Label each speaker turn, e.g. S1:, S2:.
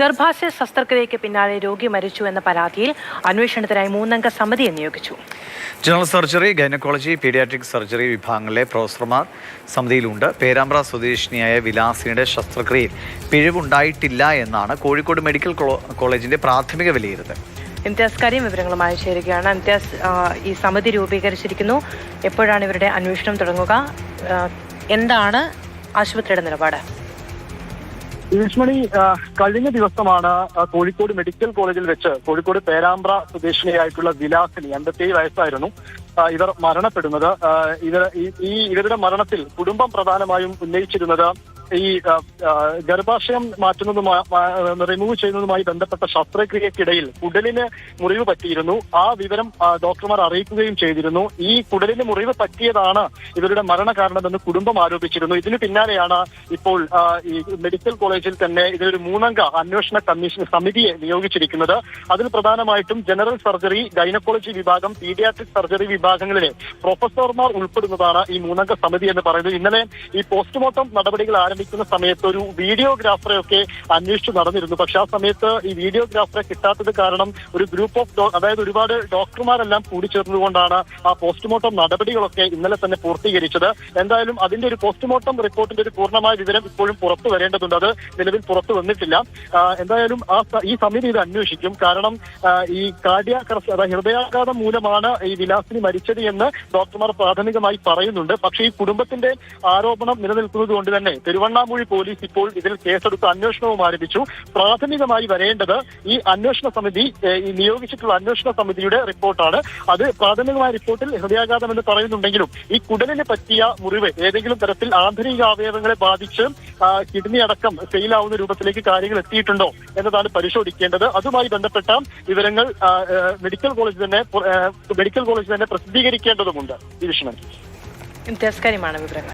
S1: ഗർഭാശയ ശസ്ത്രക്രിയയ്ക്ക് പിന്നാലെ രോഗി മരിച്ചു എന്ന പരാതിയിൽ അന്വേഷണത്തിനായി 3-അംഗ സമിതിയെ നിയോഗിച്ചു.
S2: General surgery, gynaecology, paediatric surgery വിഭാഗങ്ങളിലെ പ്രൊഫസർമാർ സമിതിയിലുണ്ട്. പേരാമ്പ്ര സ്വദേശിനിയായ വിലാസിനിയുടെ ശസ്ത്രക്രിയയിൽ പിഴവുണ്ടായിട്ടില്ല എന്നാണ് കോഴിക്കോട് മെഡിക്കൽ കോളേജിന്റെ പ്രാഥമിക വിലയിരുത്തൽ.
S1: ഇംതിയാസ് കരീം വിവരങ്ങളുമായി ചേരുകയാണ്. ഇംതിയാസ്, ഈ സമിതി രൂപീകരിച്ചിരിക്കുന്നു. എപ്പോഴാണ് ഇവരുടെ അന്വേഷണം തുടങ്ങുക? എന്താണ് ആശുപത്രിയുടെ നിലപാട്?
S3: ലക്ഷ്മണി, കഴിഞ്ഞ ദിവസമാണ് കോഴിക്കോട് മെഡിക്കൽ കോളേജിൽ വെച്ച് കോഴിക്കോട് പേരാമ്പ്ര സ്വദേശിനിയായിട്ടുള്ള വിലാസിനി 57 വയസ്സായിരുന്നു ഇവർ മരണപ്പെടുന്നത്. ഇവരുടെ മരണത്തിൽ കുടുംബം പ്രധാനമായും ഉന്നയിച്ചിരുന്നത് ഈ ഗർഭാശയം റിമൂവ് ചെയ്യുന്നതുമായി ബന്ധപ്പെട്ട ശസ്ത്രക്രിയക്കിടയിൽ കുടലിന് മുറിവ് പറ്റിയിരുന്നു. ആ വിവരം ഡോക്ടർമാർ അറിയിക്കുകയും ചെയ്തിരുന്നു. ഈ കുടലിന് മുറിവ് പറ്റിയതാണ് ഇവരുടെ മരണകാരണമെന്ന് കുടുംബം ആരോപിച്ചിരുന്നു. ഇതിന് പിന്നാലെയാണ് ഇപ്പോൾ ഈ മെഡിക്കൽ കോളേജിൽ തന്നെ ഇതിലൊരു 3-അംഗ അന്വേഷണ കമ്മീഷൻ സമിതിയെ നിയോഗിച്ചിരിക്കുന്നത്. അതിൽ പ്രധാനമായിട്ടും ജനറൽ സർജറി, ഗൈനക്കോളജി വിഭാഗം, പീഡിയാട്രിക് സർജറി വിഭാഗങ്ങളിലെ പ്രൊഫസർമാർ ഉൾപ്പെടുന്നതാണ് ഈ 3-അംഗ സമിതി എന്ന് പറയുന്നത്. ഇന്നലെ ഈ പോസ്റ്റ്മോർട്ടം നടപടികൾ ആരംഭിക്കുന്ന സമയത്ത് ഒരു വീഡിയോഗ്രാഫറെ ഒക്കെ അന്വേഷിച്ചു നടന്നിരുന്നു. പക്ഷെ ആ സമയത്ത് ഈ വീഡിയോഗ്രാഫറെ കിട്ടാത്തത് കാരണം ഒരു ഗ്രൂപ്പ് ഓഫ് അതായത് ഒരുപാട് ഡോക്ടർമാരെല്ലാം കൂടിച്ചേർന്നുകൊണ്ടാണ് ആ പോസ്റ്റ്മോർട്ടം നടപടികളൊക്കെ ഇന്നലെ തന്നെ പൂർത്തീകരിച്ചത്. എന്തായാലും അതിന്റെ ഒരു പോസ്റ്റ്മോർട്ടം റിപ്പോർട്ടിന്റെ ഒരു പൂർണ്ണമായ വിവരം ഇപ്പോഴും പുറത്തു വരേണ്ടതുണ്ട്. അത് നിലവിൽ പുറത്തു വന്നിട്ടില്ല. എന്തായാലും ഈ സമിതി ഇത് അന്വേഷിക്കും. കാരണം ഈ കാർഡിയാക് അറസ്റ്റ്, അതായത് ഹൃദയാഘാതം മൂലമാണ് ഈ വിലാസിനി മരിച്ചത് എന്ന് ഡോക്ടർമാർ പ്രാഥമികമായി പറയുന്നുണ്ട്. പക്ഷേ ഈ കുടുംബത്തിന്റെ ആരോപണം നിലനിൽക്കുന്നത് കൊണ്ട് തന്നെ പെരുവണ്ണാമൂഴി പോലീസ് ഇപ്പോൾ ഇതിൽ കേസെടുത്ത് അന്വേഷണവും ആരംഭിച്ചു. പ്രാഥമികമായി വരേണ്ടത് ഈ അന്വേഷണ സമിതി, ഈ നിയോഗിച്ചിട്ടുള്ള അന്വേഷണ സമിതിയുടെ റിപ്പോർട്ടാണ്. അത് പ്രാഥമികമായ റിപ്പോർട്ടിൽ ഹൃദയാഘാതം എന്ന് പറയുന്നുണ്ടെങ്കിലും ഈ കുടലിന് പറ്റിയ മുറിവ് ഏതെങ്കിലും തരത്തിൽ ആന്തരിക അവയവങ്ങളെ ബാധിച്ച് കിഡ്നി അടക്കം ഫെയിലാവുന്ന രൂപത്തിലേക്ക് കാര്യങ്ങൾ എത്തിയിട്ടുണ്ടോ എന്നതാണ് പരിശോധിക്കേണ്ടത്. അതുമായി ബന്ധപ്പെട്ട വിവരങ്ങൾ മെഡിക്കൽ കോളേജ് തന്നെ പ്രസിദ്ധീകരിക്കേണ്ടതുണ്ട്. ഈ വിഷയം
S1: ഇംതിയാസ് കരീമാണ് വിവരങ്ങൾ.